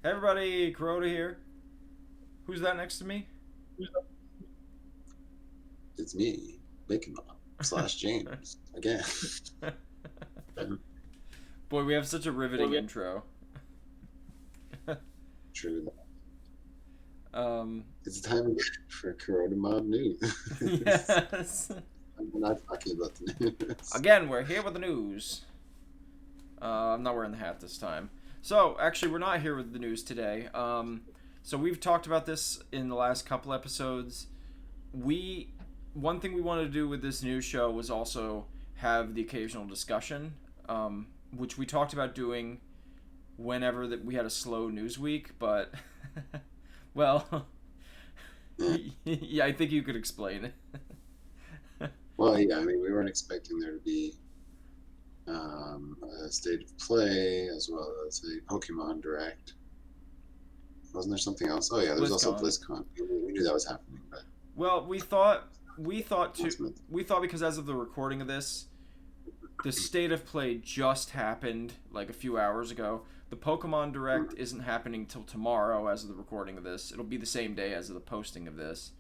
Hey everybody, Kuroda here. Who's that next to me? It's me, Mickey Mob slash James again. Boy, we have such a riveting intro. True. Um, It's time for Kuroda Mob news. yes. I'm not talking about the news. Again, we're here with the news. I'm not wearing the hat this time. So, actually, we're not here with the news today. So we've talked about this in the last couple episodes. We One thing we wanted to do with this news show was also have the occasional discussion, which we talked about doing whenever that we had a slow news week, but well, Yeah. yeah, I think you could explain it. Well, yeah, I mean, we weren't expecting there to be a state of play as well as a Pokemon Direct. Wasn't there something else? Oh, yeah, there's also BlizzCon. BlizzCon. We knew that was happening, but Well, we thought to announcement. we thought because as of the recording of this, the state of play just happened like a few hours ago. The Pokemon Direct isn't happening till tomorrow as of the recording of this. It'll be the same day as of the posting of this.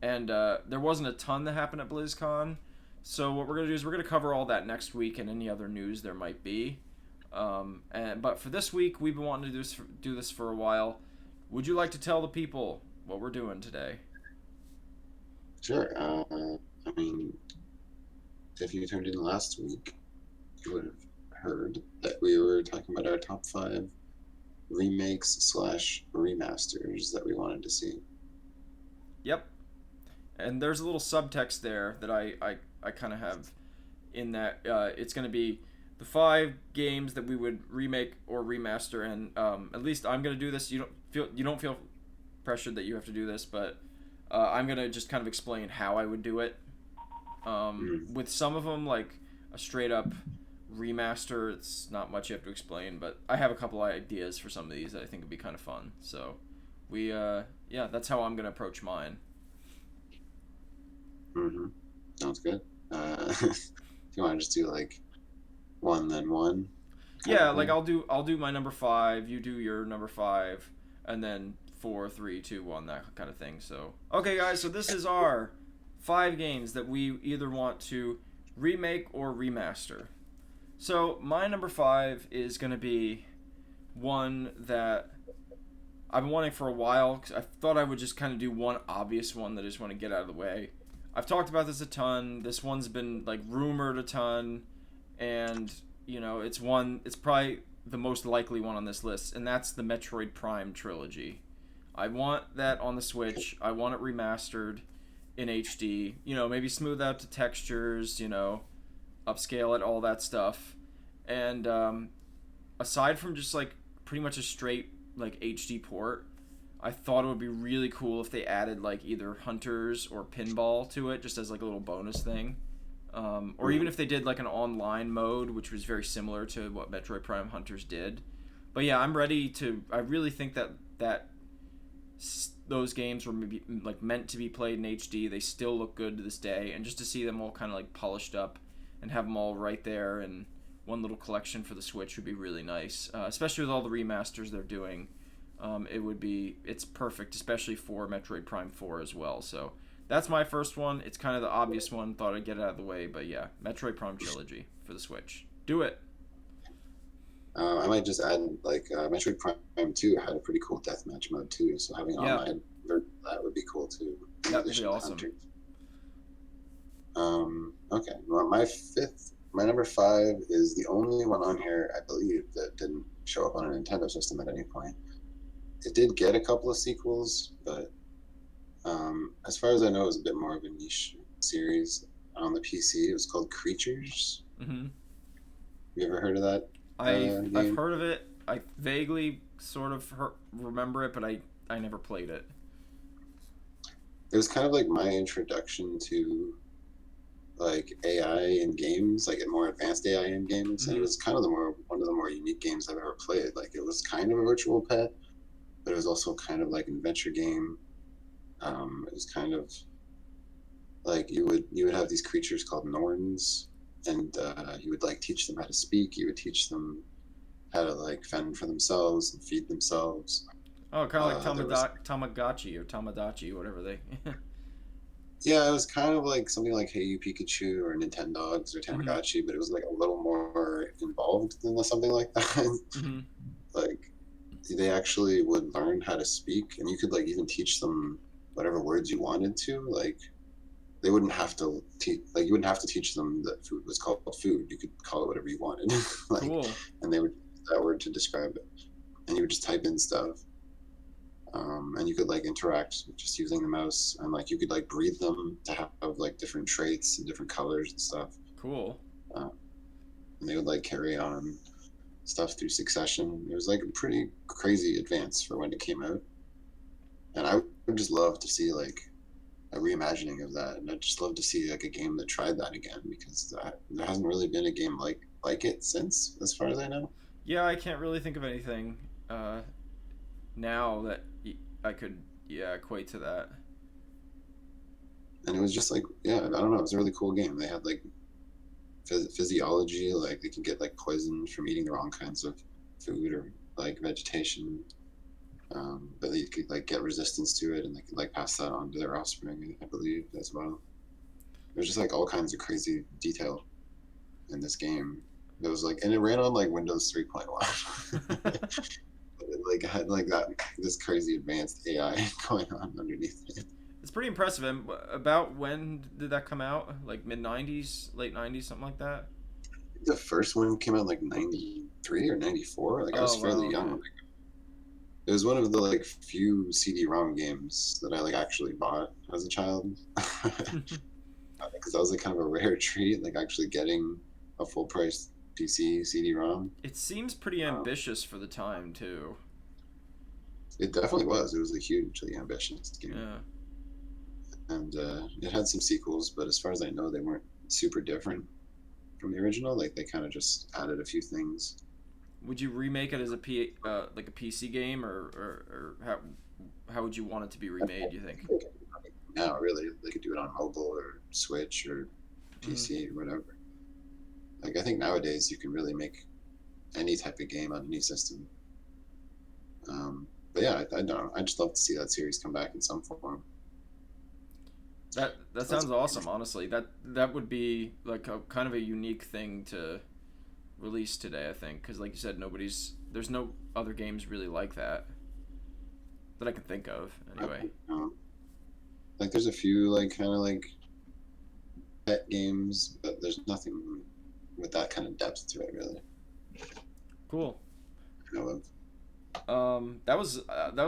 And there wasn't a ton that happened at BlizzCon. So what we're gonna do is we're gonna cover all that next week and any other news there might be. But for this week, we've been wanting to do this for a while. Would you like to tell the people what we're doing today? Sure. I mean, if you tuned in last week, you would have heard that we were talking about our top five remakes slash remasters that we wanted to see. Yep. And there's a little subtext there that I kind of have in that it's going to be the five games that we would remake or remaster, and at least I'm going to do this. You don't feel pressured that you have to do this, but I'm going to just kind of explain how I would do it. Mm. With some of them, like a straight up remaster, it's not much you have to explain, but I have a couple ideas for some of these that I think would be kind of fun. So yeah, that's how I'm going to approach mine. Mm-hmm. Sounds good. If you want to just do like one, then one kind Yeah, of like thing. I'll do my number five, you do your number five, and then four, three, two, one, that kind of thing. So okay, guys, so this is our five games that we either want to remake or remaster. So my number five is gonna be one that I've been wanting for a while. 'Cause I thought I would just kind of do one obvious one that I just want to get out of the way. I've talked about this a ton. This one's been like rumored a ton, and it's probably the most likely one on this list, and that's the Metroid Prime trilogy. I want that on the Switch. I want it remastered in HD. Maybe smooth out the textures. Upscale it, all that stuff. And aside from just like pretty much a straight like HD port, I thought it would be really cool if they added like either hunters or pinball to it, just as like a little bonus thing. Or even Mm. if they did like an online mode, which was very similar to what Metroid Prime Hunters did. But yeah, I'm ready to. I really think that those games were maybe like meant to be played in HD. They still look good to this day, and just to see them all kind of like polished up and have them all right there and one little collection for the Switch would be really nice. Especially with all the remasters they're doing, it's perfect, especially for Metroid Prime 4 as well. So that's my first one. It's kind of the obvious one. Thought I'd get it out of the way, but yeah, Metroid Prime trilogy for the Switch. Do it. I might just add like Metroid Prime 2 had a pretty cool deathmatch mode too, so having Yeah, online version of that would be cool too, in that'd be addition to awesome. Hunter. Okay, well, my number five is the only one on here I believe that didn't show up on a Nintendo system at any point. It did get a couple of sequels, but as far as I know, it was a bit more of a niche series on the PC. It was called Creatures. hmm You ever heard of that I've game? heard of it. I vaguely sort of remember it, but I never played it. It was kind of like my introduction to like AI in games, like more advanced AI in games, and it hmm was kind of the more one of the more unique games I've ever played. Like it was kind of a virtual pet, but it was also kind of like an adventure game. It was kind of like you would have these creatures called Norns, and you would like teach them how to speak. You would teach them how to like fend for themselves and feed themselves. Oh, kind of like There was Tamagotchi or Tamadachi, whatever they. Yeah, it was kind of like something like Hey You Pikachu or Nintendogs or Hmm. Tamagotchi, but it was like a little more involved than something like that. Hmm. Like they actually would learn how to speak, and you could like even teach them whatever words you wanted to. Like they wouldn't have to teach, like you wouldn't have to teach them that food was called food. You could call it whatever you wanted, like, Cool. and they would use that word to describe it, and you would just type in stuff. And you could like interact just using the mouse, and like you could like breed them to have like different traits and different colors and stuff. Cool. uh, and they would like carry on stuff through succession. It was like a pretty crazy advance for when it came out, and I would just love to see like a reimagining of that, and I'd just love to see like a game that tried that again, because there hasn't really been a game like it since, as far as I know. Yeah, I can't really think of anything uh, now that I could, yeah, equate to that. And it was just like, yeah, I don't know, it was a really cool game. They had like physiology, like they can get like poisoned from eating the wrong kinds of food or like vegetation, but they could like get resistance to it, and they could like pass that on to their offspring, I believe, as well. There's just like all kinds of crazy detail in this game. It was like, and it ran on like Windows 3.1. It like had like that this crazy advanced AI going on underneath it. It's pretty impressive. And about when did that come out? Like mid '90s, late '90s, something like that. The first one came out like '93 or '94. Like I was Oh wow, fairly young okay. when it was one of the like few CD-ROM games that I like actually bought as a child, because that was like kind of a rare treat, like actually getting a full price PC CD-ROM. It seems pretty Um, ambitious for the time too. it definitely was. It was a hugely ambitious game, Yeah. and it had some sequels, but as far as I know, they weren't super different from the original. Like they kind of just added a few things. Would you remake it as a like a PC game, or how would you want it to be remade? You think? Now, really, they could do it on mobile or Switch or Hmm. PC or whatever. Like I think nowadays you can really make any type of game on any system. But yeah, I don't know. I just love to see that series come back in some form. That That's sounds awesome. Honestly, that would be like a kind of a unique thing to release today. I think because, like you said, there's no other games really like that that I can think of. Anyway. like there's a few like kind of like pet games, but there's nothing with that kind of depth to it really. Cool. I know of. That was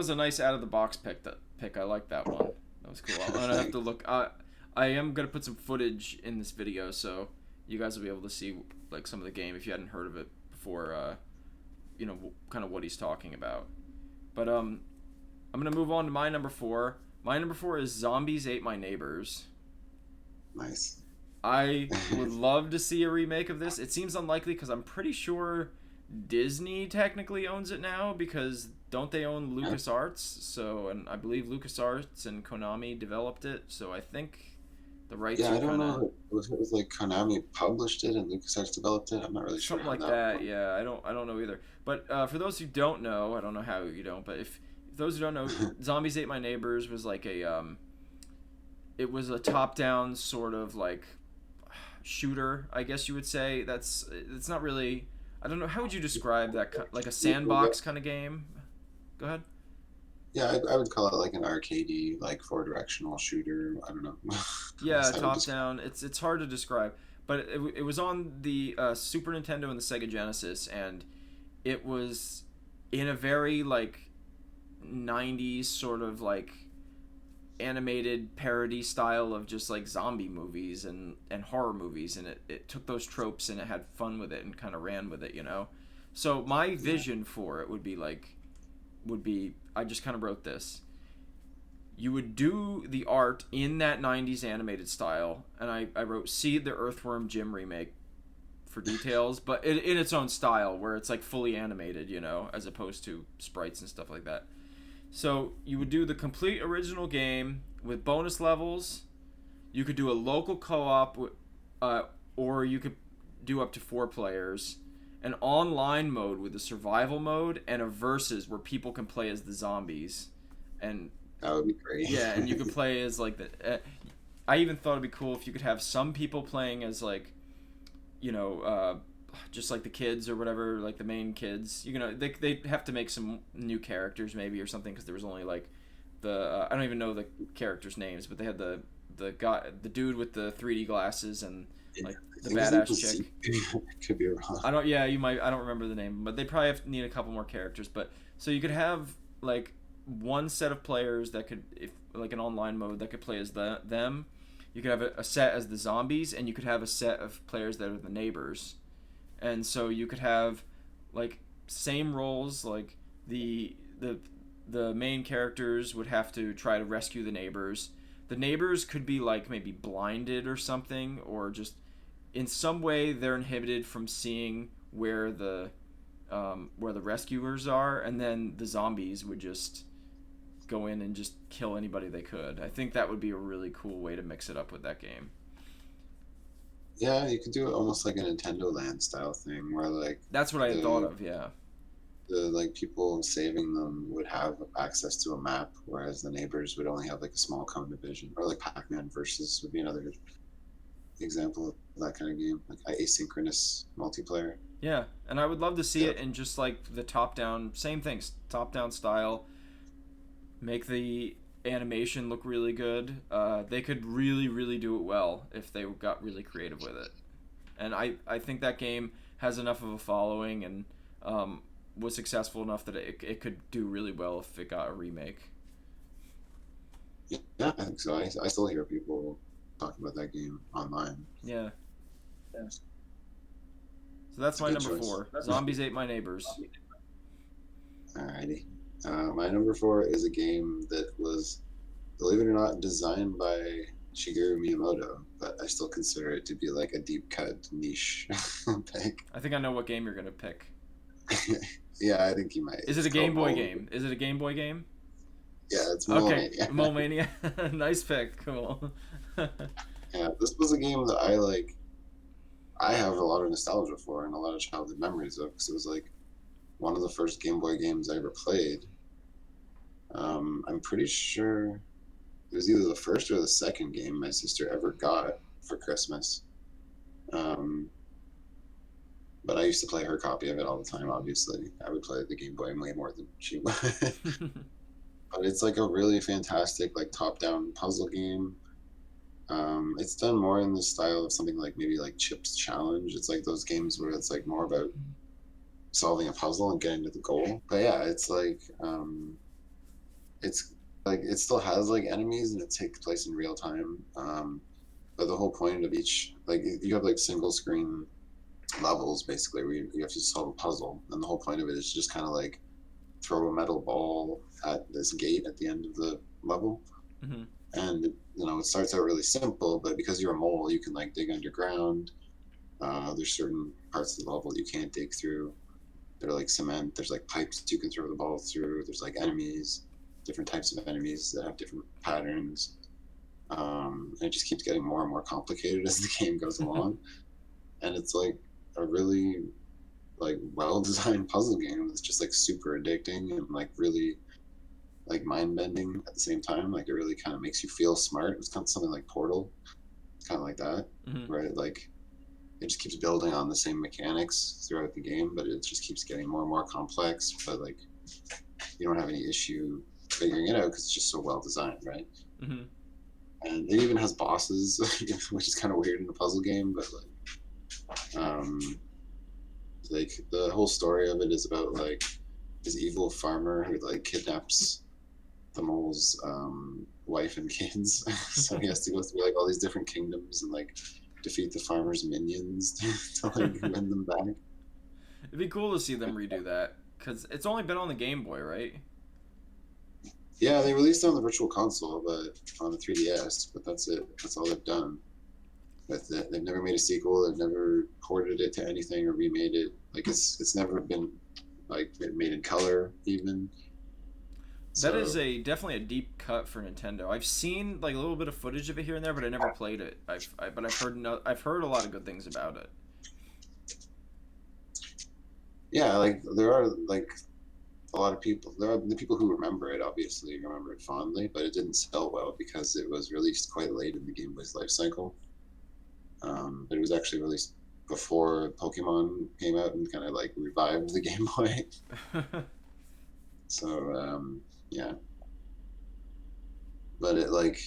a nice out of the box pick. I like that one. That was cool. I'm gonna have Like, to look. I am gonna put some footage in this video so you guys will be able to see like some of the game if you hadn't heard of it before. You know, kind of what he's talking about. But I'm gonna move on to my number four. My number four is Zombies Ate My Neighbors. nice. I would love to see a remake of this. It seems unlikely because I'm pretty sure Disney technically owns it now because don't they own LucasArts? So, and I believe LucasArts and Konami developed it. So I think the rights Yeah, are I don't kind of know if it was like Konami published it and LucasArts developed it. I'm not really sure something how like that that. worked. Yeah, I don't know either. But for those who don't know, I don't know how you don't. But if those who don't know, Zombies Ate My Neighbors was like a it was a top down sort of like shooter, I guess you would say. It's not really. I don't know. How would you describe that? Like a sandbox kind of game? Go ahead. Yeah, I would call it like an arcadey, like four directional shooter. I don't know. I Yeah, guess I would top describe. down. It's hard to describe, but it was on the Super Nintendo and the Sega Genesis, and it was in a very like '90s sort of like animated parody style of just like zombie movies and horror movies, and it took those tropes and it had fun with it and kind of ran with it, you know. So my Yeah, vision for it would be I just kind of wrote this. You would do the art in that '90s animated style, and I wrote "See the Earthworm Jim remake" for details, but in its own style, where it's like fully animated, you know, as opposed to sprites and stuff like that. So you would do the complete original game with bonus levels. You could do a local co-op, uh, or you could do up to 4 players, an online mode with a survival mode, and a versus where people can play as the zombies, and That would be great. yeah, and you could play as like the. I even thought it'd be cool if you could have some people playing as like, you know, just like the kids or whatever, like the main kids. You know, they have to make some new characters maybe or something because there was only like the I don't even know the characters' names, but they had the guy, the dude with the 3D glasses and like the badass chick. Could be wrong. I don't. Yeah, you might. I don't remember the name, but they probably need a couple more characters. But so you could have like one set of players that could, if like an online mode that could play as them. You could have a set as the zombies, and you could have a set of players that are the neighbors. And so you could have like same roles, like the main characters would have to try to rescue the neighbors. The neighbors could be like maybe blinded or something, or just in some way they're inhibited from seeing where the rescuers are, and then the zombies would just go in and just kill anybody they could. I think that would be a really cool way to mix it up with that game. Yeah, you could do it almost like a Nintendo Land style thing, where like That's what I had thought of. Yeah. the like people saving them would have access to a map, whereas the neighbors would only have like a small cone of vision. Or like Pac-Man versus would be another example of that kind of game, like asynchronous multiplayer. Yeah, and I would love to see it in just like the top-down, same things, top-down style. Make the animation look really good. They could really, really do it well if they got really creative with it. And I think that game has enough of a following and was successful enough that it could do really well if it got a remake. Yeah, I think so. I still hear people talking about that game online. Yeah. So that's my number 4. Zombies Ate My Neighbors. Alrighty. My number 4 is a game that was, believe it or not, designed by Shigeru Miyamoto, but I still consider it to be like a deep cut niche pick. I think I know what game you're gonna pick. Yeah, I think you might. Is it a Game Boy game? Is it a Game Boy game? Yeah, it's Mole Okay, Mania. Mole Mania. Nice pick. Cool. Yeah, this was a game that I have a lot of nostalgia for and a lot of childhood memories of, because it was like one of the first Game Boy games I ever played. I'm pretty sure it was either the first or the second game my sister ever got for Christmas. But I used to play her copy of it all the time, obviously. I would play the Game Boy way more than she would. But it's like a really fantastic like top-down puzzle game. It's done more in the style of something like maybe like Chip's Challenge. It's like those games where it's like more about solving a puzzle and getting to the goal. But yeah, it's like it's like it still has like enemies and it takes place in real time. But the whole point of each, like you have like single screen levels basically where you have to solve a puzzle, and the whole point of it is just kind of like throw a metal ball at this gate at the end of the level. Mm-hmm. And it starts out really simple, but because you're a mole you can like dig underground. There's certain parts of the level you can't dig through. They're like cement. There's like pipes you can throw the ball through. There's like enemies, different types of enemies that have different patterns. And it just keeps getting more and more complicated as the game goes along. And it's like a really like well-designed puzzle game that's just like super addicting and like really like mind-bending at the same time. Like it really kind of makes you feel smart. It's kind of something like Portal. It's kind of like that, Mm-hmm. right? Like it just keeps building on the same mechanics throughout the game, but it just keeps getting more and more complex. But like you don't have any issue figuring it out because it's just so well designed, right? Mm-hmm. And it even has bosses, which is kind of weird in a puzzle game. But like the whole story of it is about like this evil farmer who like kidnaps the mole's wife and kids. So he has to go through like all these different kingdoms and like defeat the farmer's minions to like win them back. It'd be cool to see them redo that because it's only been on the Game Boy, right? Yeah, they released it on the Virtual Console, but on the 3DS. But that's it. That's all they've done with it. They've never made a sequel. They've never ported it to anything or remade it. Like it's never been like made in color even. That is definitely a deep cut for Nintendo. I've seen like a little bit of footage of it here and there, but I never played it. But I've heard a lot of good things about it. Yeah, like there are like a lot of people. There are the people who remember it. Obviously, remember it fondly, but it didn't sell well because it was released quite late in the Game Boy's life cycle. But it was actually released before Pokemon came out and kind of like revived the Game Boy. So yeah, but it like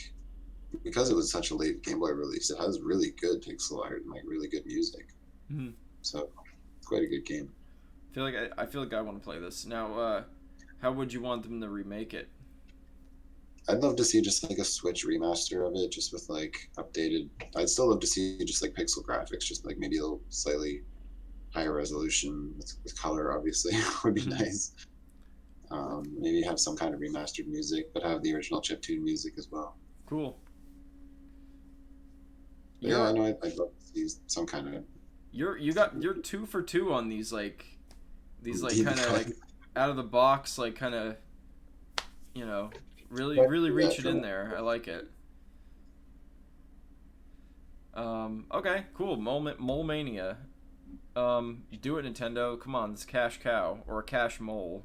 because it was such a late Game Boy release, it has really good pixel art and like really good music. Mhm. So it's quite a good game. I feel like I want to play this now. How would you want them to remake it? I'd love to see just like a Switch remaster of it, just with like updated. I'd still love to see just like pixel graphics, just like maybe a little slightly higher resolution with color. Obviously, would be Hmm. nice. Maybe have some kind of remastered music, but have the original chiptune music as well. Cool. But yeah, I You're know I'd love to see some kind of you're 2 for 2 on these like DB kind of like out of the box like kind of you know really yeah, reach it in there. I like it. Okay, cool. Mole Mania. Do it, Nintendo. Come on, this cash cow or a cash mole.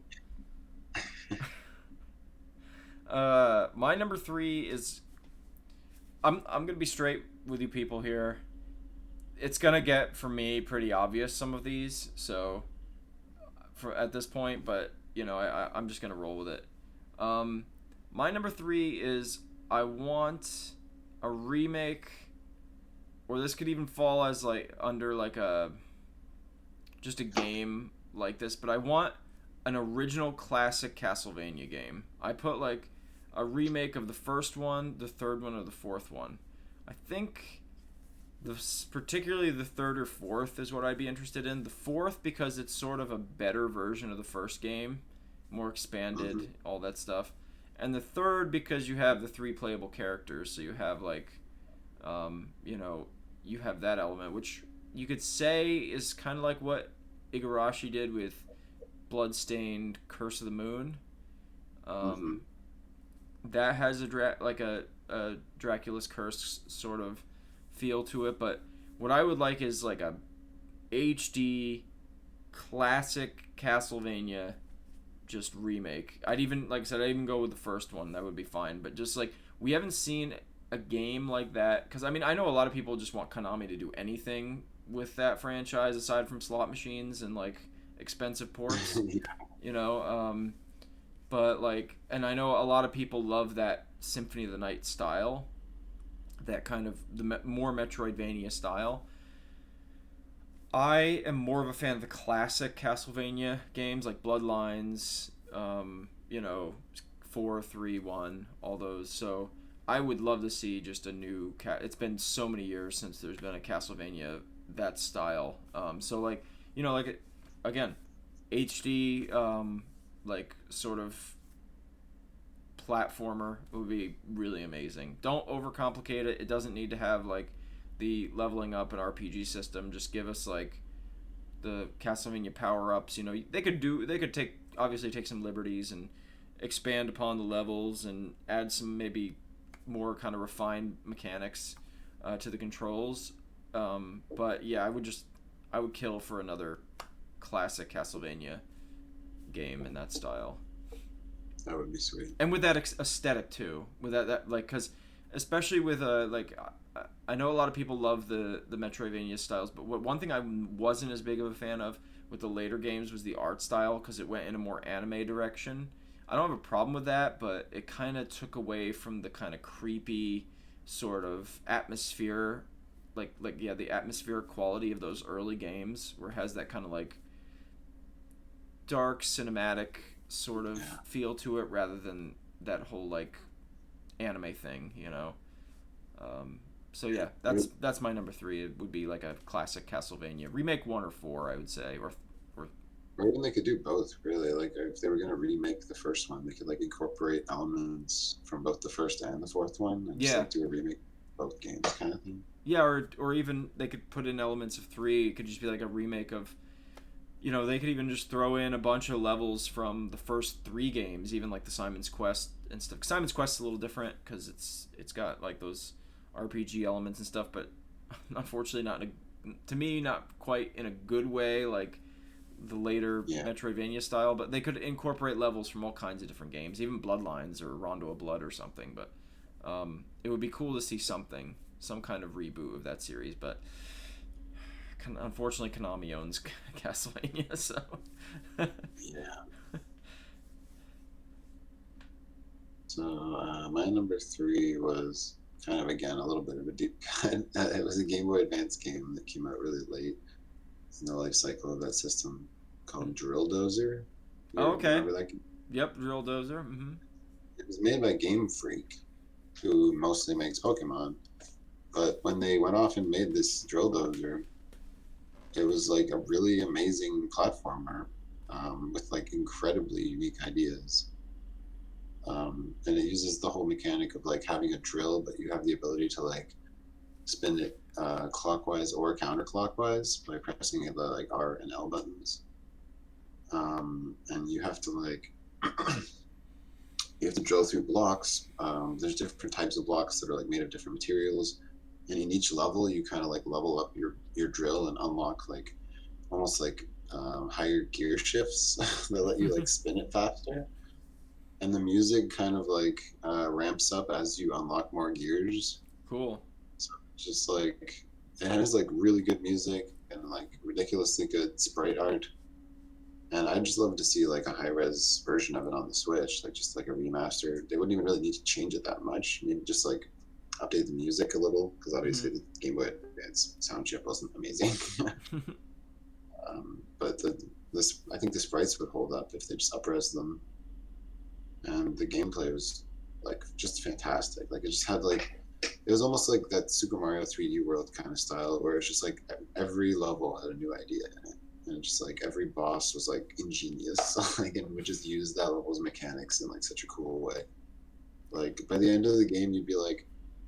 My number three is I'm gonna be straight with you people here. It's gonna get for me pretty obvious some of these, so for at this point, but I'm just gonna roll with it. Um, my number three is I want a remake, or this could even fall as like under like a just a game like this, but I want an original classic Castlevania game. I put like a remake of the first one, the third one, or the fourth one. I think particularly the third or fourth is what I'd be interested in. The fourth because it's sort of a better version of the first game, more mhm. expanded, all that stuff. And the third because you have the three playable characters, so you have like, um, you know, you have that element, which you could say is kind of like what Igarashi did with Bloodstained Curse of the Moon. Hmm. Um, that has a Dracula's Curse sort of feel to it, but what I would like is like a HD classic Castlevania just remake. I'd even like I said I'd even go with the first one. That would be fine, but just like we haven't seen a game like that cuz I mean I know a lot of people just want Konami to do anything with that franchise aside from slot machines and like expensive ports, you know, but like and I know a lot of people love that Symphony of the Night style, that kind of the more Metroidvania style. I am more of a fan of the classic Castlevania games like Bloodlines, 4, 3, 1, all those. So I would love to see just a new. It's been so many years since there's been a Castlevania that style. So like like again, HD, like sort of platformer would be really amazing. Don't overcomplicate it. It doesn't need to have like the leveling up and RPG system. Just give us like the Castlevania power ups. They could take obviously take some liberties and expand upon the levels and add some maybe more kind of refined mechanics to the controls. But yeah, I would kill for another classic Castlevania game in that style, That would be sweet. and with that aesthetic too. With that like because especially with I know a lot of people love the Metroidvania styles, but one thing I wasn't as big of a fan of with the later games was the art style because it went in a more anime direction. I don't have a problem with that, but it kind of took away from the kind of creepy sort of atmosphere, like yeah, the atmospheric quality of those early games, where it has that kind of like dark cinematic sort of Yeah. feel to it rather than that whole like anime thing, you know. Um, so yeah, that's my number three. It would be like a classic Castlevania remake, 1 or 4, I would say, or Or even they could do both, really. Like if they were going to remake the first one, they could like incorporate elements from both the first and the fourth one, and just yeah, like do a remake of both games, kind of thing. yeah, or even they could put in elements of 3. It could just be like a remake of. They could even just throw in a bunch of levels from the first 3 games, even like the Simon's Quest and stuff. Simon's Quest is a little different because it's got like those RPG elements and stuff, but unfortunately not in to me not quite in a good way. Like the later Yeah. Metroidvania style, but they could incorporate levels from all kinds of different games, even Bloodlines or Rondo of Blood or something. But it would be cool to see some kind of reboot of that series. But unfortunately, Konami owns Castlevania, so Yeah. So my number 3 was kind of, again, a little bit of a deep cut. It was a Game Boy Advance game that came out really late in the life cycle of that system called Drill Dozer. oh, okay. Remember that game? Yep, Drill Dozer. It was made by Game Freak, who mostly makes Pokemon. But when they went off and made this Drill Dozer, it was like a really amazing platformer with like incredibly unique ideas. And it uses the whole mechanic of like having a drill, but you have the ability to like spin it clockwise or counterclockwise by pressing the like R and L buttons. And you have to like you have to drill through blocks. There's different types of blocks that are like made of different materials, and in each level you kind of like level up your drill and unlock like almost like higher gear shifts that let you like spin it faster. And the music kind of like ramps up as you unlock more gears. Cool. So it's just like it has like really good music and like ridiculously good sprite art. And I just love to see like a high res version of it on the Switch, like just like a remaster. They wouldn't even really need to change it that much. Maybe just like update the music a little, because obviously the Game Boy Advance sound chip wasn't amazing. But I think the sprites would hold up if they just up-res them. And the gameplay was like just fantastic. Like it just had like it was almost like that Super Mario 3D World kind of style, where it's just like every level had a new idea in it, and just like every boss was like ingenious, like, and would just use that level's mechanics in like such a cool way. Like by the end of the game, you'd be like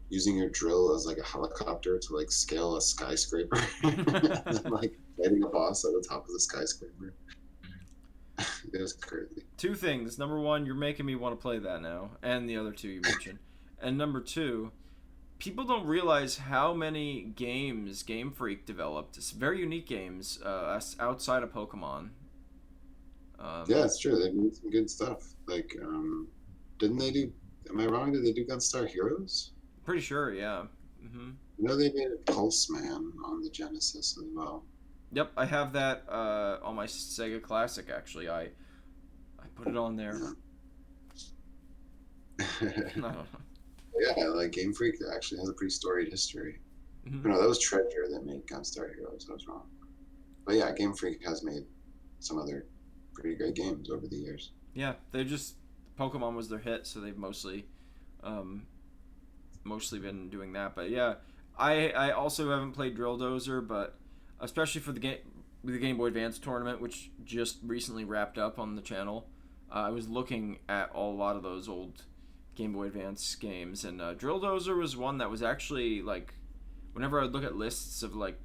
using your drill as like a helicopter to like scale a skyscraper, and then like fighting a boss at the top of the skyscraper. It was crazy. Two things. Number one, you're making me want to play that now, and the other two you mentioned. And number two, people don't realize how many games Game Freak developed. It's very unique games outside of Pokemon. Yeah, it's true. They made some good stuff. Like, didn't they do? Am I wrong? Did they do Gunstar Heroes? Pretty sure, yeah. hmm You know, they made a Pulse Man on the Genesis as well. Yep, I have that on my Sega Classic. Actually, I put it on there. I don't know. Yeah, like Game Freak actually has a pretty storied history. Mm-hmm. No, that was Treasure that made Gunstar Heroes. I was wrong. But yeah, Game Freak has made some other pretty great games over the years. Yeah, they just Pokemon was their hit, so they've mostly been doing that. But yeah, I also haven't played Drill Dozer, but especially for the Game Boy Advance tournament, which just recently wrapped up on the channel, I was looking at a lot of those old Game Boy Advance games, and Drill Dozer was one that was actually like, whenever I would look at lists of like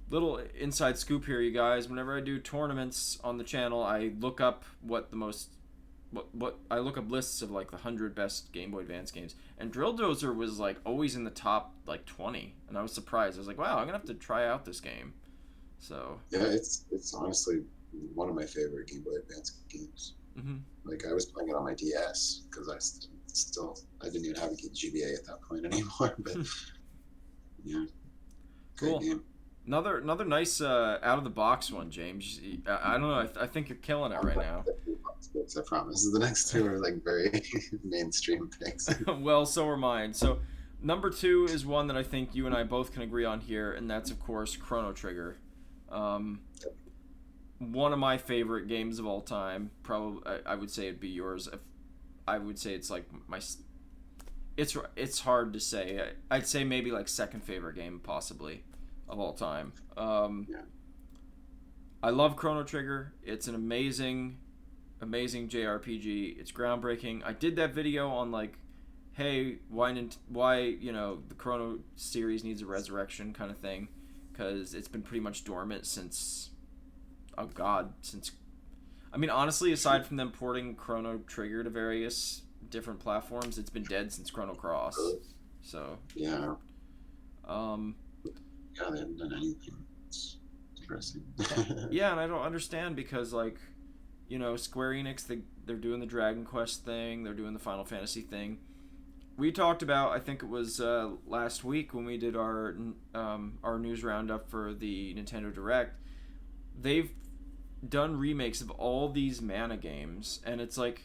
little inside scoop here, you guys. Whenever I do tournaments on the channel, I look up what I look up lists of like the 100 best Game Boy Advance games, and Drill Dozer was like always in the top like 20, and I was surprised. I was like, wow, I'm gonna have to try out this game. So yeah, it's honestly one of my favorite Game Boy Advance games. Mm-hmm. Like I was playing it on my DS because I didn't even have a GBA at that point anymore. But yeah, great Cool. game. Another nice out of the box one, James. I don't know. I think you're killing it right now. I promise. The next two are like very mainstream picks. Well, so are mine. So number 2 is one that I think you and I both can agree on here, and that's of course Chrono Trigger. One of my favorite games of all time. Probably, I would say it'd be yours. I would say it's like my. It's hard to say. I'd say maybe like second favorite game possibly of all time. Yeah. I love Chrono Trigger. It's an amazing JRPG. It's groundbreaking. I did that video on like, hey, why the Chrono series needs a resurrection kind of thing, because it's been pretty much dormant since, I mean, honestly, aside from them porting Chrono Trigger to various different platforms, it's been dead since Chrono Cross. So yeah. um Yeah, they haven't done anything. It's interesting. Yeah, and I don't understand because like, Square Enix, they're doing the Dragon Quest thing, they're doing the Final Fantasy thing. We talked about, I think it was last week when we did our news roundup for the Nintendo Direct. They've done remakes of all these Mana games, and it's like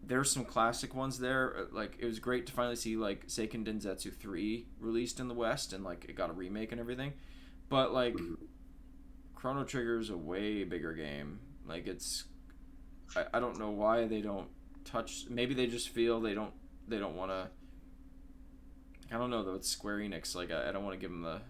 there's some classic ones there. Like it was great to finally see like Seiken Densetsu 3 released in the West, and like it got a remake and everything. But like Chrono Trigger is a way bigger game. Like it's, I don't know why they don't touch. Maybe they just feel they don't want to. I don't know though. It's Square Enix. Like I don't want to give them the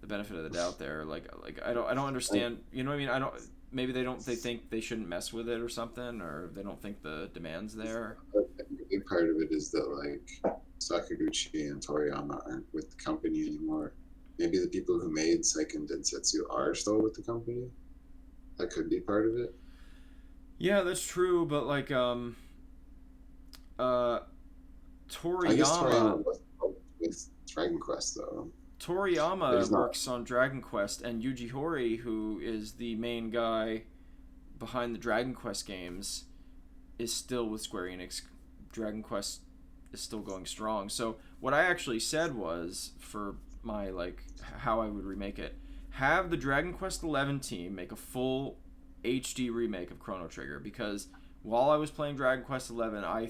benefit of the doubt there. Like I don't understand. You know what I mean? I don't. Maybe they think they shouldn't mess with it or something, or they don't think the demand's there. I think a big part of it is that like Sakaguchi and Toriyama aren't with the company anymore. Maybe the people who made Seiken Densetsu are still with the company. That could be part of it. Yeah, that's true. But like uh, I guess Toriyama Toriyama was with Dragon Quest though. But Toriyama he's not. works on Dragon Quest, and Yuji Horii, who is the main guy behind the Dragon Quest games, is still with Square Enix. Dragon Quest is still going strong. So what I actually said was for my like how I would remake it, have the Dragon Quest 11 team make a full HD remake of Chrono Trigger because while I was playing Dragon Quest 11, I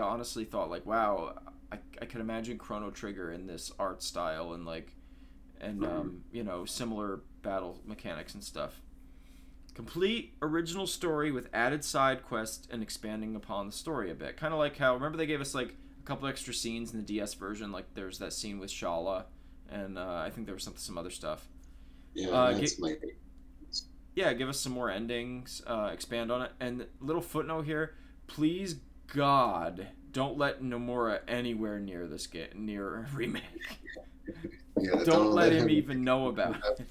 honestly thought like wow, I could imagine Chrono Trigger in this art style and like and similar battle mechanics and stuff. Complete original story with added side quests and expanding upon the story a bit. Kind of like how remember they gave us like a couple extra scenes in the DS version. Like there's that scene with Shala, and I think there was some other stuff. Yeah, Get, that's like yeah, give us some more endings. Expand on it. And little footnote here, please God, don't let Nomura anywhere near this near remake. yeah. Don't let him even know about it.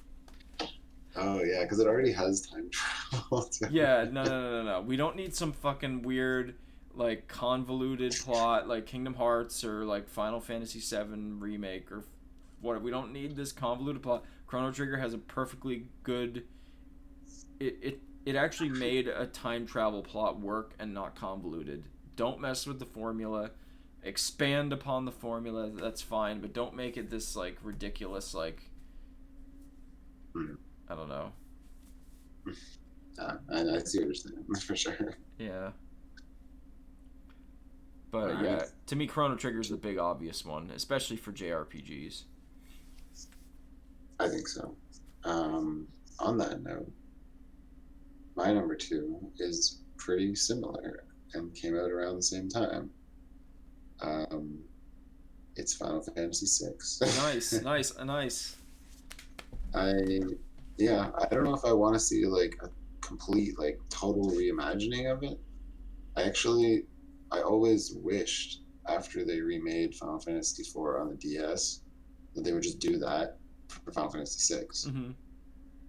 Oh yeah, because it already has time travel. Yeah, no. We don't need some fucking weird, like convoluted plot like Kingdom Hearts or like Final Fantasy VII remake or what. We don't need this convoluted plot. Chrono Trigger has a perfectly good. It actually made a time travel plot work and not convoluted. Don't mess with the formula. Expand upon the formula. That's fine, but don't make it this like ridiculous like. I don't know. I see what you're saying for sure. Yeah. But yeah, to me, Chrono Trigger is the big obvious one, especially for JRPGs. I think so. On that note, my number two is pretty similar and came out around the same time. It's Final Fantasy VI. Nice. I don't know if I want to see like a complete like total reimagining of it. I always wished after they remade Final Fantasy IV on the DS that they would just do that for Final Fantasy VI. Mm-hmm.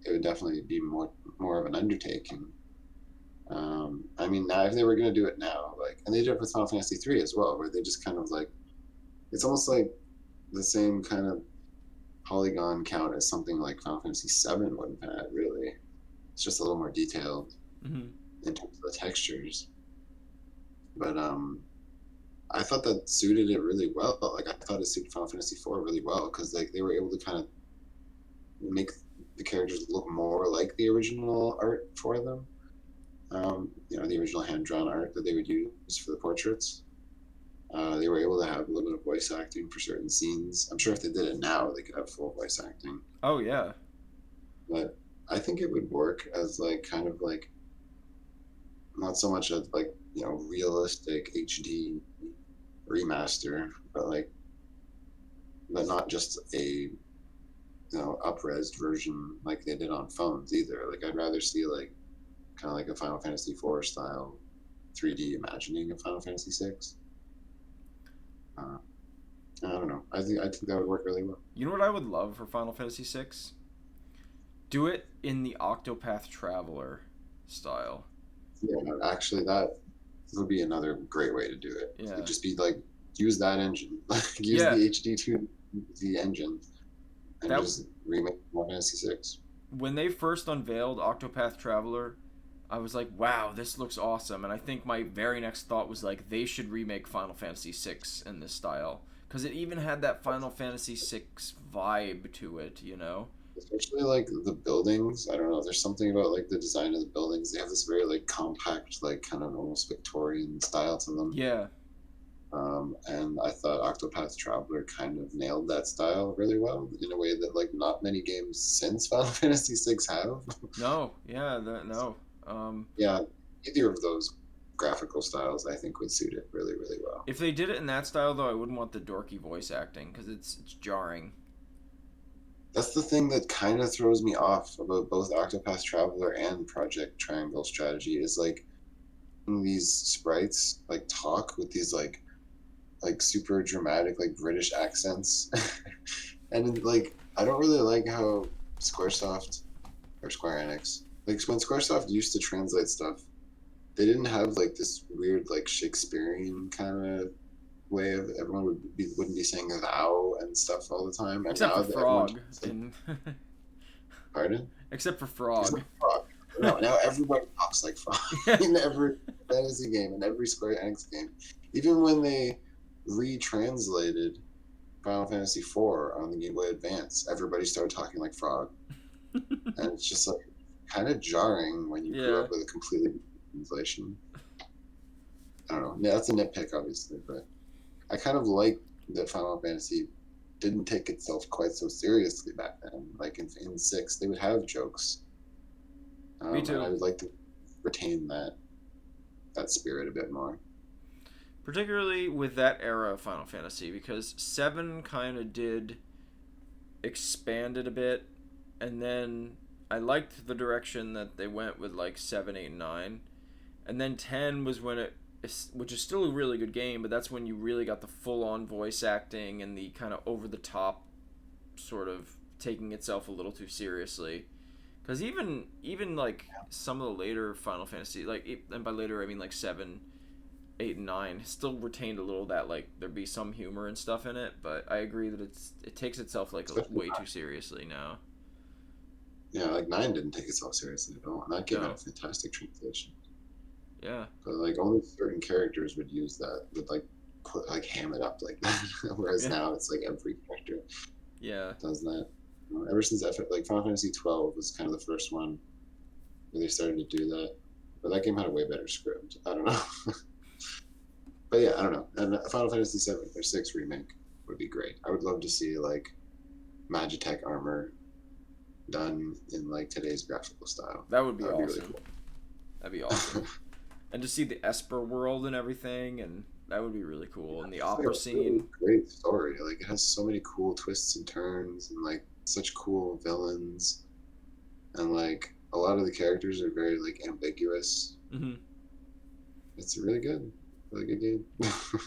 It would definitely be more of an undertaking. I mean, now if they were going to do it now, like, and they did it with Final Fantasy III as well, where they just kind of like, it's almost like the same kind of polygon count as something like Final Fantasy VII would have had, really. It's just a little more detailed Mm-hmm. in terms of the textures. But I thought that suited it really well. Like I thought it suited Final Fantasy IV really well because like they were able to kind of make the characters look more like the original art for them. The original hand-drawn art that they would use for the portraits. They were able to have a little bit of voice acting for certain scenes. I'm sure if they did it now, they could have full voice acting. Oh yeah. But I think it would work as like kind of like not so much as like realistic HD remaster, but not just a up-resed version like they did on phones either. Like I'd rather see like kind of like a Final Fantasy IV style 3D imagining of Final Fantasy VI. I don't know. I think that would work really well. You know what I would love for Final Fantasy VI? Do it in the Octopath Traveler style. Yeah, actually, that would be another great way to do it. Yeah. It'd just be like use that engine, use the HD2 the engine, and just remake Final Fantasy VI. when they first unveiled Octopath Traveler, I was like, wow, this looks awesome. And I think my very next thought was like, they should remake Final Fantasy VI in this style. Because it even had that Final Fantasy VI vibe to it, you know? Especially like the buildings. I don't know. There's something about like the design of the buildings. They have this very like compact, like kind of almost Victorian style to them. Yeah. And I thought Octopath Traveler kind of nailed that style really well in a way that like not many games since Final Fantasy VI have. No, yeah, no. Yeah, either of those graphical styles I think would suit it really, really well. If they did it in that style, though, I wouldn't want the dorky voice acting because it's jarring. That's the thing that kind of throws me off about both Octopath Traveler and Project Triangle Strategy is like these sprites like talk with these like super dramatic like British accents, and like I don't really like how SquareSoft or Square Enix like when SquareSoft used to translate stuff, they didn't have like this weird like Shakespearean kind of way of everyone wouldn't be saying thou and stuff all the time, and Except now for that everyone Frog. In... pardon. Except for Frog. Frog. No, now everybody talks like Frog in every fantasy game and every Square Enix game. Even when they retranslated Final Fantasy IV on the Game Boy Advance, everybody started talking like Frog, and it's just like kind of jarring when you grew Yeah. up with a completely different translation. I don't know. Yeah, that's a nitpick, obviously, but I kind of like that Final Fantasy didn't take itself quite so seriously back then. Like in six, they would have jokes. Me too. And I would like to retain that spirit a bit more. Particularly with that era of Final Fantasy, because 7 kind of did expand it a bit, and then I liked the direction that they went with like 7, 8, and 9. And then 10 was when it, which is still a really good game, but that's when you really got the full-on voice acting and the kind of over-the-top sort of taking itself a little too seriously. Because even like some of the later Final Fantasy, like, and by later I mean like 7, 8, and 9, still retained a little of that, like there'd be some humor and stuff in it. But I agree that it takes itself like way too seriously now. Yeah, like 9 didn't take itself seriously at all, and that game had No. a fantastic translation. Yeah. But like only certain characters would use that, would like put like ham it up like that. Whereas Yeah. now it's like every character Yeah. does that. Ever since like Final Fantasy 12 was kind of the first one where they started to do that, but that game had a way better script. I don't know. But yeah, I don't know. And Final Fantasy 7 or 6 remake would be great. I would love to see like Magitech armor done in like today's graphical style. That would be That awesome. really cool. That'd be awesome. And to see the Esper world and everything, and that would be really cool. And the opera scene. Great story. Like it has so many cool twists and turns, and like such cool villains, and like a lot of the characters are very like ambiguous. Mm-hmm. It's really good. Really good game.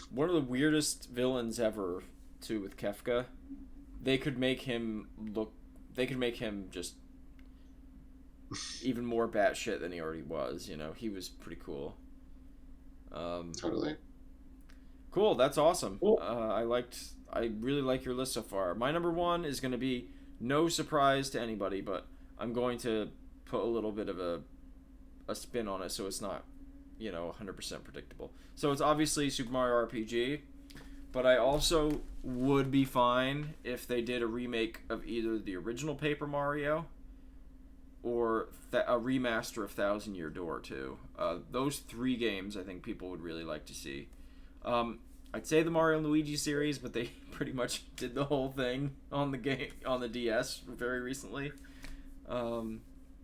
One of the weirdest villains ever, too, with Kefka. They could make him just even more batshit than he already was. You know, he was pretty cool. Totally. Cool. That's awesome. Cool. I really like your list so far. My number 1 is going to be no surprise to anybody, but I'm going to put a little bit of a spin on it so it's not, 100% predictable. So it's obviously Super Mario RPG, but I also would be fine if they did a remake of either the original Paper Mario or a remaster of Thousand Year Door too. Those 3 games I think people would really like to see. I'd say the Mario and Luigi series, but they pretty much did the whole thing on the DS very recently,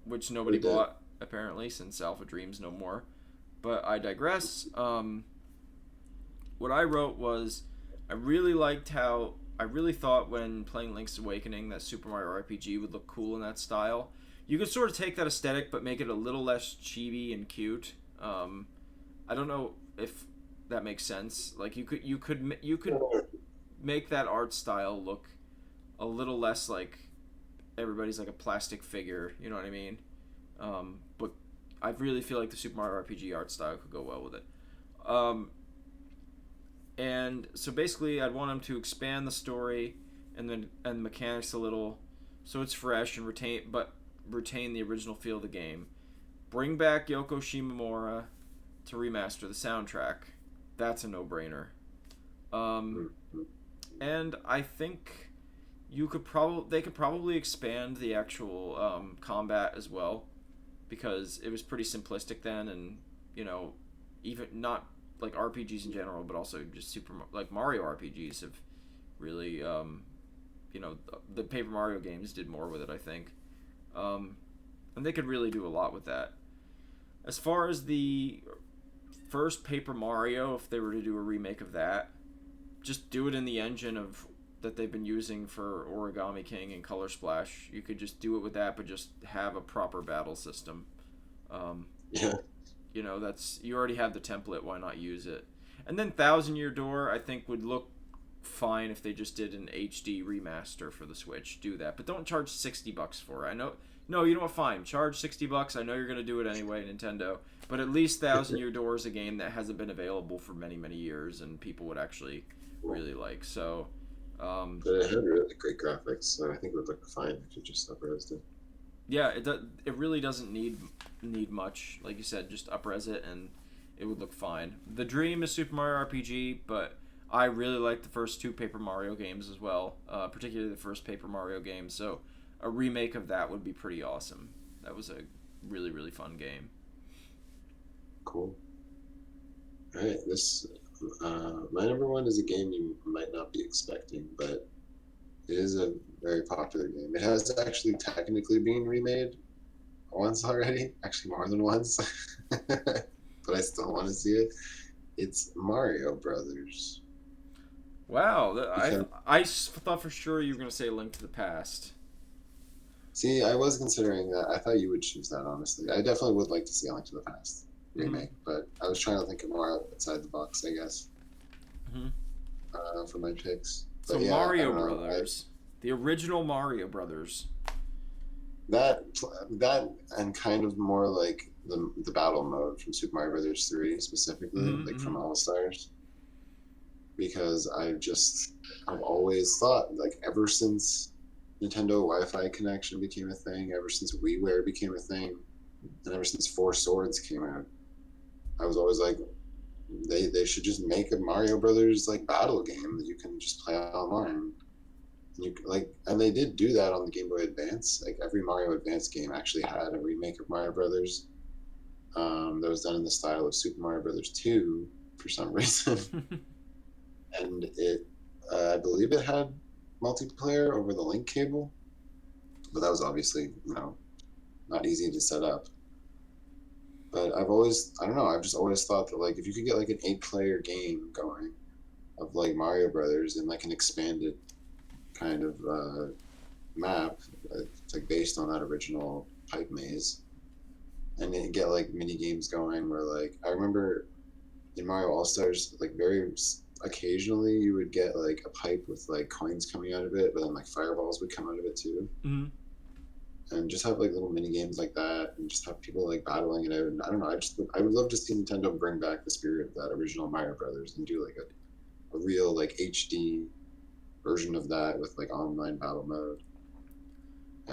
which nobody bought apparently since Alpha Dream's no more. But I digress. What I wrote was I really thought when playing Link's Awakening that Super Mario RPG would look cool in that style. You could sort of take that aesthetic but make it a little less chibi and cute. I don't know if that makes sense. Like you could make that art style look a little less like everybody's like a plastic figure, you know what I mean? But I really feel like the Super Mario RPG art style could go well with it. And so basically I'd want them to expand the story and the mechanics a little so it's fresh and retain the original feel of the game. Bring back Yoko Shimomura to remaster the soundtrack. That's a no-brainer. And I think they could probably expand the actual combat as well, because it was pretty simplistic then, and even not like RPGs in general, but also just like Mario RPGs have really the Paper Mario games did more with it, I think, and they could really do a lot with that. As far as the first Paper Mario, if they were to do a remake of that, just do it in the engine that they've been using for Origami King and Color Splash. You could just do it with that, but just have a proper battle system. Yeah. You already have the template. Why not use it? And then Thousand Year Door, I think, would look fine if they just did an HD remaster for the Switch. Do that, but don't charge $60 for it. I know. No, you know what? Fine, charge $60. I know you're gonna do it anyway, Nintendo. But at least Thousand Year Door is a game that hasn't been available for many, many years, and people would actually really like. So. But it had really great graphics, so I think it would look fine if you just up-resed it. Yeah, it really doesn't need much. Like you said, just up-res it and it would look fine. The dream is Super Mario RPG, but I really like the first two Paper Mario games as well, particularly the first Paper Mario game. So a remake of that would be pretty awesome. That was a really, really fun game. Cool. All right, my number one is a game you might not be expecting, but it is a very popular game. It has actually technically been remade once already, actually more than once, but I still want to see it. It's Mario Brothers. Wow, I thought for sure you were going to say Link to the Past. See, I was considering that. I thought you would choose that, honestly. I definitely would like to see a Link to the Past remake, but I was trying to think of more outside the box, I guess, for my picks. But so yeah, Mario Brothers, the original Mario Brothers. That and kind of more like the battle mode from Super Mario Brothers 3 specifically, from All Stars. Because I've always thought, like, ever since Nintendo Wi-Fi connection became a thing, ever since WiiWare became a thing, and ever since Four Swords came out, I was always like, they should just make a Mario Brothers like battle game that you can just play online. And they did do that on the Game Boy Advance. Like every Mario Advance game actually had a remake of Mario Brothers. That was done in the style of Super Mario Brothers 2 for some reason. And I believe it had multiplayer over the link cable, but that was obviously not easy to set up. But I've just always thought that, like, if you could get like an 8-player game going of like Mario Brothers and like an expanded kind of map, it's like based on that original pipe maze, and then get like mini games going where, like, I remember in Mario All Stars, like very occasionally you would get like a pipe with like coins coming out of it, but then like fireballs would come out of it too. And just have like little mini games like that, and just have people like battling it out. And I don't know, I would love to see Nintendo bring back the spirit of that original Mario Brothers and do like a real like HD version of that with like online battle mode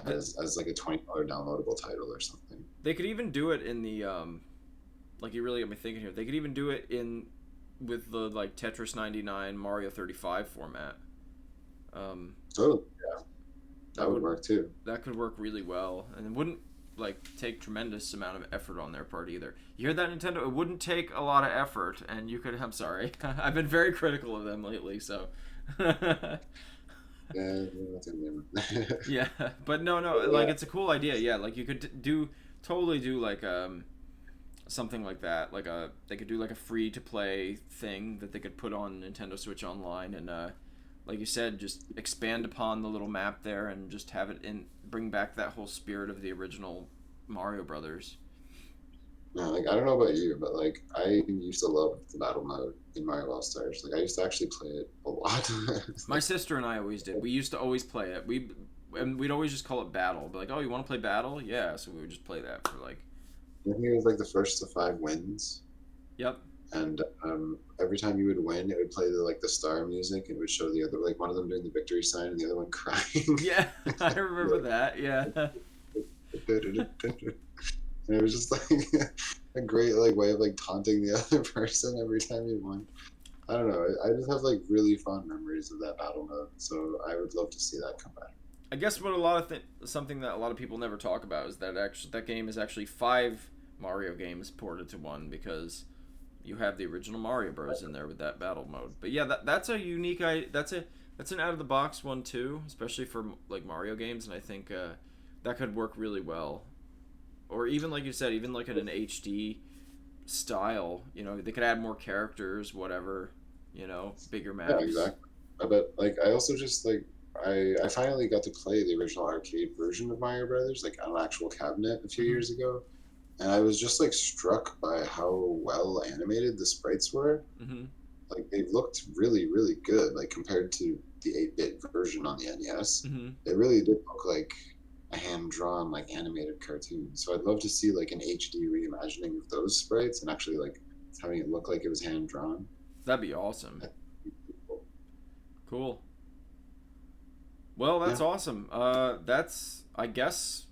as like a $20 downloadable title or something. They could even do it in the like, you really got me thinking here. They could even do it with the like Tetris 99, Mario 35 format. Yeah. That would work too. That could work really well, and it wouldn't like take tremendous amount of effort on their part either. You hear that, Nintendo? It wouldn't take a lot of effort, and you could. I'm sorry, I've been very critical of them lately, so. Yeah, but no, like, it's a cool idea. Yeah, like you could totally do like something like that. Like they could do like a free to play thing that they could put on Nintendo Switch Online, and like you said, just expand upon the little map there and just have it bring back that whole spirit of the original Mario Brothers. Yeah, like, I don't know about you, but like I used to love the battle mode in Mario All Stars. Like I used to actually play it a lot. My sister and I always did. We used to always play it. We'd always just call it battle. But like, oh, you want to play battle? Yeah. So we would just play that for like. I think it was like the first to 5 wins. Yep. And every time you would win, it would play the star music, and it would show the other, like, one of them doing the victory sign and the other one crying. Yeah, I remember that. Yeah. And it was just like a great like way of like taunting the other person every time you won. I don't know. I just have like really fond memories of that battle mode, so I would love to see that come back. I guess what a lot of something that a lot of people never talk about is that actually that game is actually 5 Mario games ported to one, because you have the original Mario Bros in there with that battle mode. But yeah, that's a unique that's an out of the box one too, especially for like Mario games, and I think that could work really well. Or even like you said, even like in an HD style, they could add more characters, whatever, bigger maps. Yeah, exactly. But like I also just like I finally got to play the original arcade version of Mario Brothers like on an actual cabinet a few years ago, and I was just like struck by how well animated the sprites were. Mm-hmm. Like they looked really really good, like compared to the 8-bit version on the NES. Mm-hmm. It really did look like a hand drawn like animated cartoon. So I'd love to see like an HD reimagining of those sprites and actually like having it look like it was hand drawn. That'd be awesome. Cool. Well, that's awesome. I guess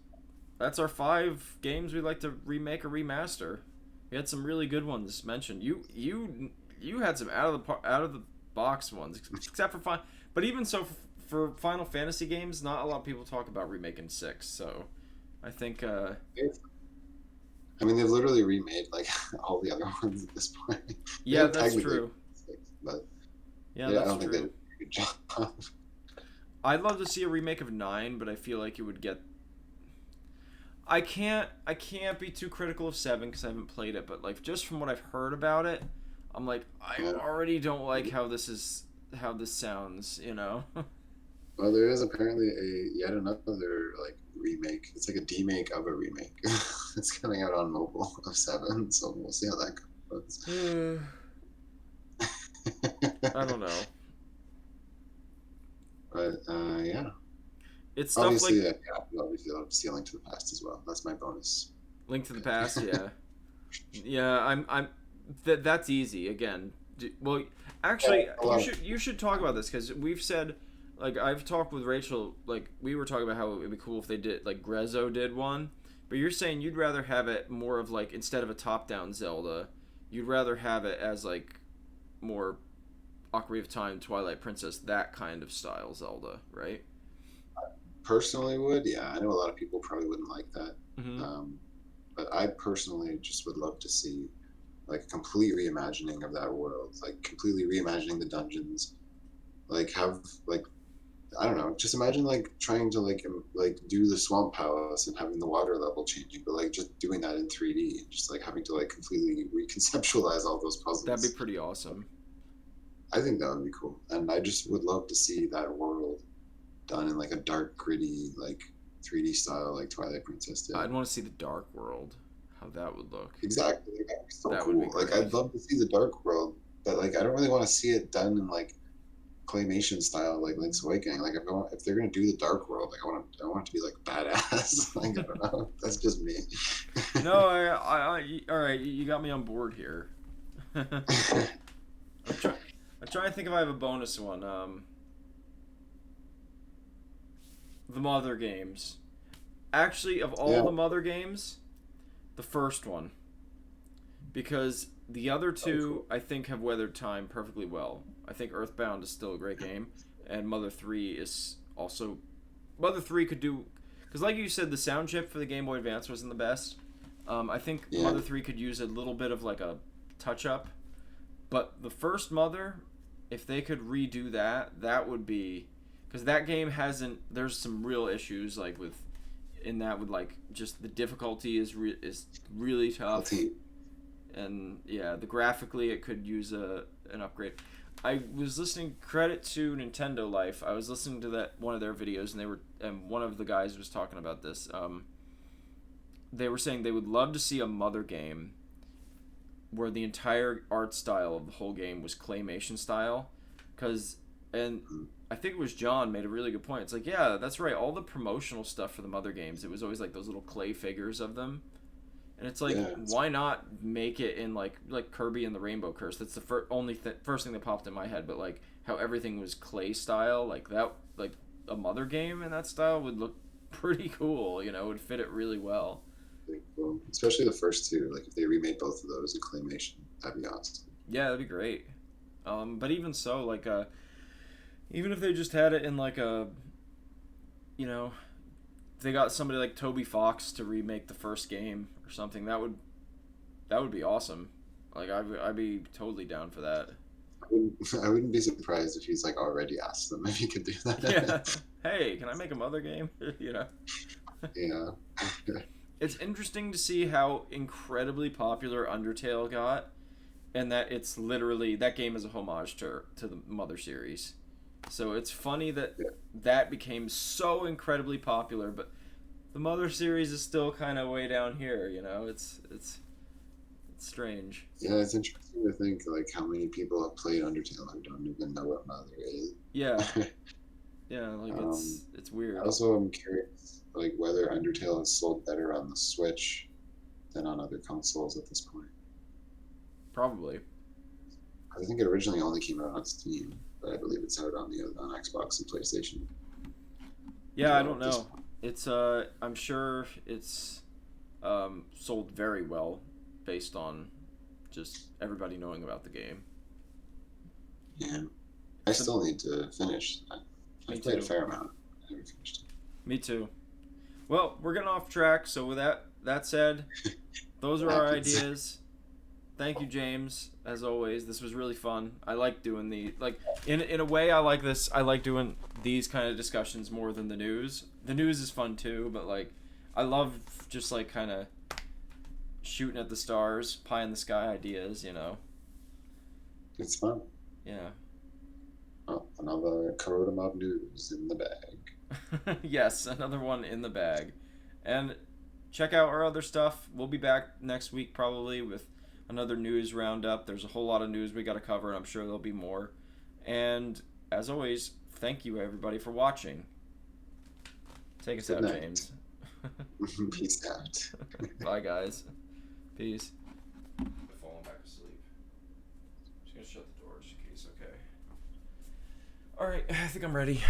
that's our 5 games we'd like to remake or remaster. We had some really good ones mentioned. You had some out of the box ones, except for but even so, for Final Fantasy games, not a lot of people talk about remaking 6. So I think. I mean, they've literally remade like all the other ones at this point. Yeah, that's true. But yeah, that's I don't true. think they did a good job. I'd love to see a remake of 9, but I feel like it would get. I can't be too critical of 7 because I haven't played it, but like just from what I've heard about it, I'm like I already don't like how this sounds. Well, there is apparently yet another like remake. It's like a demake of a remake. It's coming out on mobile of 7, so we'll see how that goes. I don't know. But yeah. It's stuff obviously, like obviously, I'll see Link to the Past as well. That's my bonus. Link to the Past, yeah, yeah. That's easy. Again, well, actually, you should talk about this because we've said, like, I've talked with Rachel, like, we were talking about how it'd be cool if they did, like, Grezzo did one, but you're saying you'd rather have it more of like instead of a top-down Zelda, you'd rather have it as like more Ocarina of Time, Twilight Princess, that kind of style Zelda, right? Personally would, yeah. I know a lot of people probably wouldn't like that. Mm-hmm. But I personally just would love to see like a complete reimagining of that world, like completely reimagining the dungeons, like have like I don't know, just imagine like trying to like do the swamp palace and having the water level changing, but like just doing that in 3D and just like having to like completely reconceptualize all those puzzles. That'd be pretty awesome. I think that would be cool, and I just would love to see that world done in like a dark, gritty, like 3D style, like Twilight Princess did. I'd want to see the Dark World, how that would look. Exactly, like, that'd be so That cool. would be great. Like I'd love to see the Dark World, but like I don't really want to see it done in like claymation style, like Link's Awakening. Like if they're gonna do the Dark World, like I want it to be like badass. Like I don't know, that's just me. No, I all right, you got me on board here. I'm trying to think if I have a bonus one. The Mother games. Actually, of all the Mother games, the first one. Because the other two, I think, have weathered time perfectly well. I think Earthbound is still a great game, and Mother 3 is also... Mother 3 could do... Because like you said, the sound chip for the Game Boy Advance wasn't the best. I think Mother 3 could use a little bit of like a touch-up. But the first Mother, if they could redo that, that would be... Because that game hasn't... There's some real issues like with... In that with like just the difficulty is really tough. And yeah, graphically it could use an upgrade. I was listening, credit to Nintendo Life, I was listening to one of their videos, and one of the guys was talking about this. They were saying they would love to see a Mother game where the entire art style of the whole game was claymation style, and I think it was John made a really good point. It's like, yeah, that's right, all the promotional stuff for the Mother games, it was always like those little clay figures of them. And it's like, why not make it in like Kirby and the Rainbow Curse? That's the first thing that popped in my head. But like how everything was clay style, like that, like a Mother game in that style would look pretty cool. You know, it would fit it really well. Like, well, especially the first two. Like if they remade both of those in claymation, that'd be awesome. Yeah, that'd be great. But even so, like, even if they just had it in like a, you know, if they got somebody like Toby Fox to remake the first game or something, that would be awesome. Like, I'd be totally down for that. I wouldn't be surprised if he's like already asked them if he could do Yeah. that. Hey, can I make a mother game? You know. Yeah. It's interesting to see how incredibly popular Undertale got, and that it's literally that game is a homage to the Mother series. So it's funny that Yeah. that became so incredibly popular, but the Mother series is still kind of way down here. You know, it's strange. Yeah, it's interesting to think like how many people have played Undertale who don't even know what Mother is. Yeah, yeah, like um, it's I weird. also am curious like whether Undertale has sold better on the Switch than on other consoles at this point. Probably. I think it originally only came out on Steam, but I believe it's out on Xbox and PlayStation as Yeah, I well don't at this know. point. It's I'm sure it's sold very well based on just everybody knowing about the game. Yeah, I So, still need to finish. me I've played a too. fair amount. I haven't finished Me too. Well, we're getting off track. So with that said, those it. are It our happens. ideas. Thank you, James. As always, this was really fun. I like doing the like in a way. I like this. I like doing these kind of discussions more than the news. The news is fun too, but like I love just like kind of shooting at the stars, pie in the sky ideas. You know. It's fun. Yeah. Oh, another Kuroda Mob news in the bag. Yes, another one in the bag. And check out our other stuff. We'll be back next week probably with another news roundup. There's a whole lot of news we got to cover, and I'm sure there'll be more. And as always, thank you everybody for watching. Take us Good out, night. James. Peace out. Bye, guys. Peace. I'm falling back asleep. Just gonna shut the door just in case. Okay. All right, I think I'm ready.